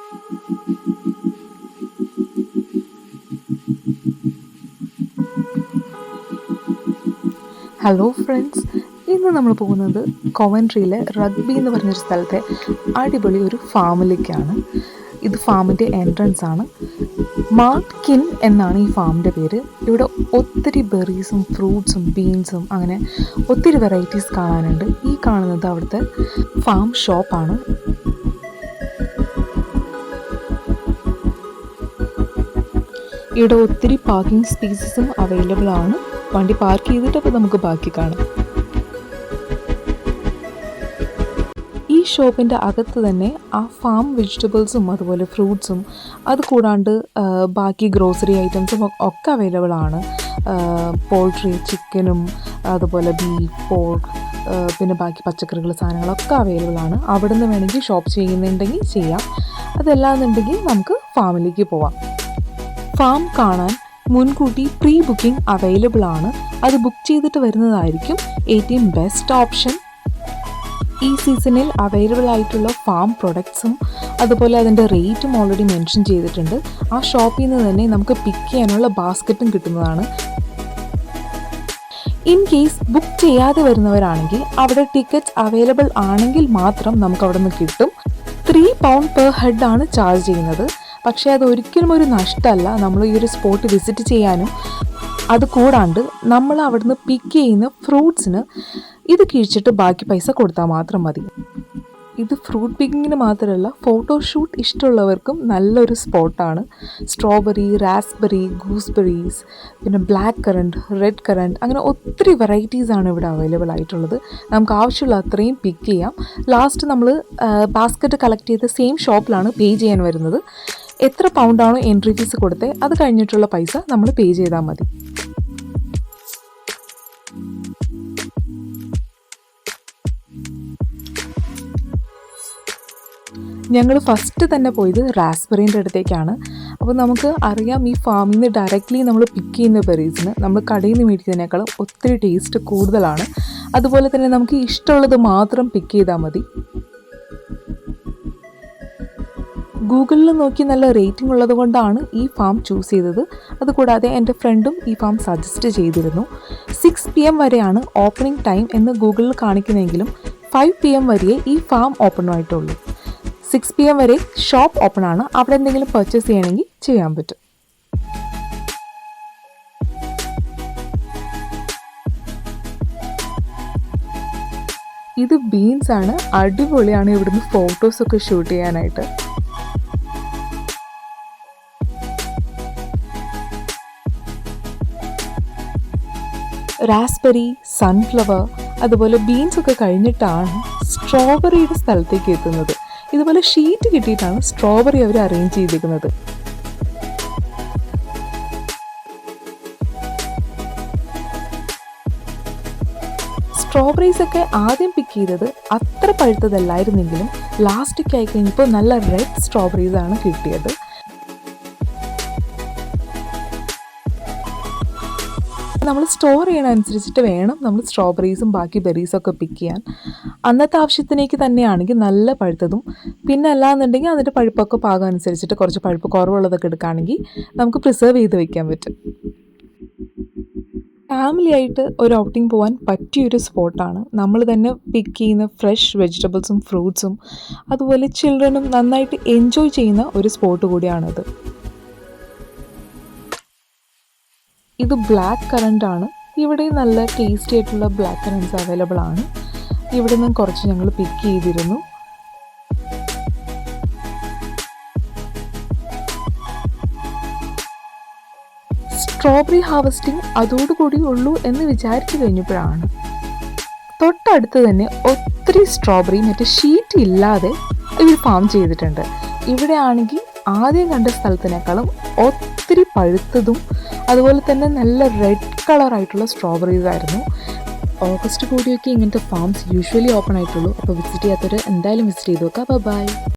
Hello friends, ഇന്ന് നമ്മൾ പോകുന്നത് കൊവൻട്രിയിലെ റഗ്ബി എന്ന് പറഞ്ഞൊരു സ്ഥലത്തെ അടിപൊളി ഒരു ഫാമിലേക്കാണ്. ഇത് ഫാമിൻ്റെ എൻട്രൻസ് ആണ്. മാർട്ട് കിൻ എന്നാണ് ഈ ഫാമിൻ്റെ പേര്. ഇവിടെ ഒത്തിരി ബെറീസും ഫ്രൂട്ട്സും ബീൻസും അങ്ങനെ ഒത്തിരി വെറൈറ്റീസ് കാണാനുണ്ട്. ഈ കാണുന്നത് അവിടുത്തെ ഫാം ഷോപ്പാണ്. ഇവിടെ ഒത്തിരി പാർക്കിംഗ് സ്പേസസും അവൈലബിൾ ആണ്. വണ്ടി പാർക്ക് ചെയ്തിട്ട് അപ്പോൾ നമുക്ക് ബാക്കി കാണാം. ഈ ഷോപ്പിൻ്റെ അകത്ത് തന്നെ ആ ഫാം വെജിറ്റബിൾസും അതുപോലെ ഫ്രൂട്ട്സും അത് കൂടാണ്ട് ബാക്കി ഗ്രോസറി ഐറ്റംസും ഒക്കെ അവൈലബിൾ ആണ്. പോൾട്രി, ചിക്കനും അതുപോലെ ബീഫ്, പോർക്ക്, പിന്നെ ബാക്കി പച്ചക്കറികൾ സാധനങ്ങളൊക്കെ അവൈലബിൾ ആണ്. അവിടെ നിന്ന് വേണമെങ്കിൽ ഷോപ്പ് ചെയ്യുന്നുണ്ടെങ്കിൽ ചെയ്യാം. അതല്ലാന്നുണ്ടെങ്കിൽ നമുക്ക് ഫാമിലേക്ക് പോവാം. ഫാം കാണാൻ മുൻകൂട്ടി പ്രീ ബുക്കിംഗ് അവൈലബിൾ ആണ്. അത് ബുക്ക് ചെയ്തിട്ട് വരുന്നതായിരിക്കും ഏറ്റവും ബെസ്റ്റ് ഓപ്ഷൻ. ഈ സീസണിൽ അവൈലബിൾ ആയിട്ടുള്ള ഫാം പ്രൊഡക്ട്സും അതുപോലെ അതിൻ്റെ റേറ്റും ഓൾറെഡി മെൻഷൻ ചെയ്തിട്ടുണ്ട്. ആ ഷോപ്പിൽ നിന്ന് തന്നെ നമുക്ക് പിക്ക് ചെയ്യാനുള്ള ബാസ്ക്കറ്റും കിട്ടുന്നതാണ്. ഇൻ കേസ് ബുക്ക് ചെയ്യാതെ വരുന്നവരാണെങ്കിൽ അവിടെ ടിക്കറ്റ്സ് അവൈലബിൾ ആണെങ്കിൽ മാത്രം നമുക്ക് അവിടെ നിന്ന് കിട്ടും. £3 പെർ ഹെഡ് ആണ് ചാർജ് ചെയ്യുന്നത്. പക്ഷേ അത് ഒരിക്കലും ഒരു നഷ്ടമല്ല. നമ്മൾ ഈ ഒരു സ്പോട്ട് വിസിറ്റ് ചെയ്യാനും അത് കൂടാണ്ട് നമ്മൾ അവിടുന്ന് പിക്ക് ചെയ്യുന്ന ഫ്രൂട്ട്സിന് ഇത് കിഴിച്ചിട്ട് ബാക്കി പൈസ കൊടുത്താൽ മാത്രം മതി. ഇത് ഫ്രൂട്ട് പിക്കിങ്ങിന് മാത്രമല്ല, ഫോട്ടോഷൂട്ട് ഇഷ്ടമുള്ളവർക്കും നല്ലൊരു സ്പോട്ടാണ്. സ്ട്രോബെറി, റാസ്ബെറി, ഗൂസ്ബെറീസ്, പിന്നെ ബ്ലാക്ക് കറണ്ട്, റെഡ് കറണ്ട്, അങ്ങനെ ഒത്തിരി വെറൈറ്റീസാണ് ഇവിടെ അവൈലബിൾ ആയിട്ടുള്ളത്. നമുക്ക് ആവശ്യമുള്ള അത്രയും പിക്ക് ചെയ്യാം. ലാസ്റ്റ് നമ്മൾ ബാസ്ക്കറ്റ് കളക്ട് ചെയ്ത സെയിം ഷോപ്പിലാണ് പേ ചെയ്യാൻ വരുന്നത്. എത്ര പൗണ്ടാണോ എൻട്രി ഫീസ് കൊടുത്തത് അത് കഴിഞ്ഞിട്ടുള്ള പൈസ നമ്മൾ പേ ചെയ്താൽ മതി. ഞങ്ങൾ ഫസ്റ്റ് തന്നെ പോയത് റാസ്ബെറീൻ്റെ അടുത്തേക്കാണ്. അപ്പോൾ നമുക്ക് അറിയാം, ഈ ഫാമിൽ നിന്ന് ഡയറക്റ്റ്ലി നമ്മൾ പിക്ക് ചെയ്യുന്ന ബെറീസിന് നമ്മൾ കടയിൽ നിന്ന് മേടിക്കുന്നതിനേക്കാളും ഒത്തിരി ടേസ്റ്റ് കൂടുതലാണ്. അതുപോലെ തന്നെ നമുക്ക് ഇഷ്ടമുള്ളത് മാത്രം പിക്ക് ചെയ്താൽ മതി. ഗൂഗിളിൽ നോക്കി നല്ല റേറ്റിംഗ് ഉള്ളത് കൊണ്ടാണ് ഈ ഫാം ചൂസ് ചെയ്തത്. അതുകൂടാതെ എൻ്റെ ഫ്രണ്ടും ഈ ഫാം സജസ്റ്റ് ചെയ്തിരുന്നു. 6 PM വരെയാണ് ഓപ്പണിംഗ് ടൈം എന്ന് ഗൂഗിളിൽ കാണിക്കുന്നെങ്കിലും 5 PM വരെയേ ഈ ഫാം ഓപ്പൺ ആയിട്ടുള്ളൂ. 6 PM വരെ ഷോപ്പ് ഓപ്പൺ ആണ്. അവിടെ എന്തെങ്കിലും പർച്ചേസ് ചെയ്യണമെങ്കിൽ ചെയ്യാൻ പറ്റും. ഇത് ബീൻസ് ആണ്. അടിപൊളിയാണ് ഇവിടുന്ന് ഫോട്ടോസൊക്കെ ഷൂട്ട് ചെയ്യാനായിട്ട്. റാസ്ബെറി, സൺഫ്ലവർ, അതുപോലെ ബീൻസൊക്കെ കഴിഞ്ഞിട്ടാണ് സ്ട്രോബെറിയുടെ സ്ഥലത്തേക്ക് എത്തുന്നത്. ഇതുപോലെ ഷീറ്റ് കിട്ടിയിട്ടാണ് സ്ട്രോബെറി അവർ അറേഞ്ച് ചെയ്തിരിക്കുന്നത്. സ്ട്രോബെറീസ് ഒക്കെ ആദ്യം പിക്ക് ചെയ്തത് അത്ര പഴുത്തതല്ലായിരുന്നെങ്കിലും ലാസ്റ്റൊക്കെ ആയി കഴിഞ്ഞപ്പോൾ നല്ല റെഡ് സ്ട്രോബെറീസ് ആണ് കിട്ടിയത്. നമ്മൾ സ്റ്റോർ ചെയ്യണനുസരിച്ചിട്ട് വേണം നമ്മൾ സ്ട്രോബെറീസും ബാക്കി ബെറീസൊക്കെ പിക്ക് ചെയ്യാൻ. അന്നത്തെ ആവശ്യത്തിനേക്ക് തന്നെയാണെങ്കിൽ നല്ല പഴുത്തതും, പിന്നെ അല്ലാന്നുണ്ടെങ്കിൽ അതിൻ്റെ പഴുപ്പൊക്കെ പാകം അനുസരിച്ചിട്ട് കുറച്ച് പഴുപ്പ് കുറവുള്ളതൊക്കെ എടുക്കുകയാണെങ്കിൽ നമുക്ക് പ്രിസർവ് ചെയ്ത് വെക്കാൻ പറ്റും. ഫാമിലി ആയിട്ട് ഒരു ഔട്ടിങ് പോകാൻ പറ്റിയൊരു സ്പോട്ടാണ്. നമ്മൾ തന്നെ പിക്ക് ചെയ്യുന്ന ഫ്രഷ് വെജിറ്റബിൾസും ഫ്രൂട്ട്സും അതുപോലെ ചിൽഡ്രനും നന്നായിട്ട് എൻജോയ് ചെയ്യുന്ന ഒരു സ്പോട്ട് കൂടിയാണിത്. ഇത് ബ്ലാക്ക് കറണ്ട് ആണ്. ഇവിടെ നല്ല ടേസ്റ്റി ആയിട്ടുള്ള ബ്ലാക്ക് കറണ്ട്സ് അവൈലബിൾ ആണ്. ഇവിടെ നിന്ന് കുറച്ച് ഞങ്ങൾ പിക്ക് ചെയ്തിരുന്നു. സ്ട്രോബെറി ഹാർവസ്റ്റിംഗ് അതോടുകൂടി ഉള്ളൂ എന്ന് വിചാരിച്ചു കഴിഞ്ഞപ്പോഴാണ് തൊട്ടടുത്ത് തന്നെ ഒത്തിരി സ്ട്രോബെറി മറ്റേ ഷീറ്റ് ഇല്ലാതെ ഇവർ ഫാം ചെയ്തിട്ടുണ്ട്. ഇവിടെ ആണെങ്കിൽ ആദ്യം കണ്ട സ്ഥലത്തിനേക്കാളും ഒത്തിരി പഴുത്തതും അതുപോലെ തന്നെ നല്ല റെഡ് കളറായിട്ടുള്ള സ്ട്രോബെറീസ് ആയിരുന്നു. ഓഗസ്റ്റ് കൂടിയൊക്കെ ഇങ്ങനത്തെ ഫാംസ് യൂഷ്വലി ഓപ്പൺ ആയിട്ടുള്ളൂ. അപ്പോൾ വിസിറ്റ് ചെയ്യാത്തവർ എന്തായാലും വിസിറ്റ് ചെയ്ത് നോക്കാം. ബൈ.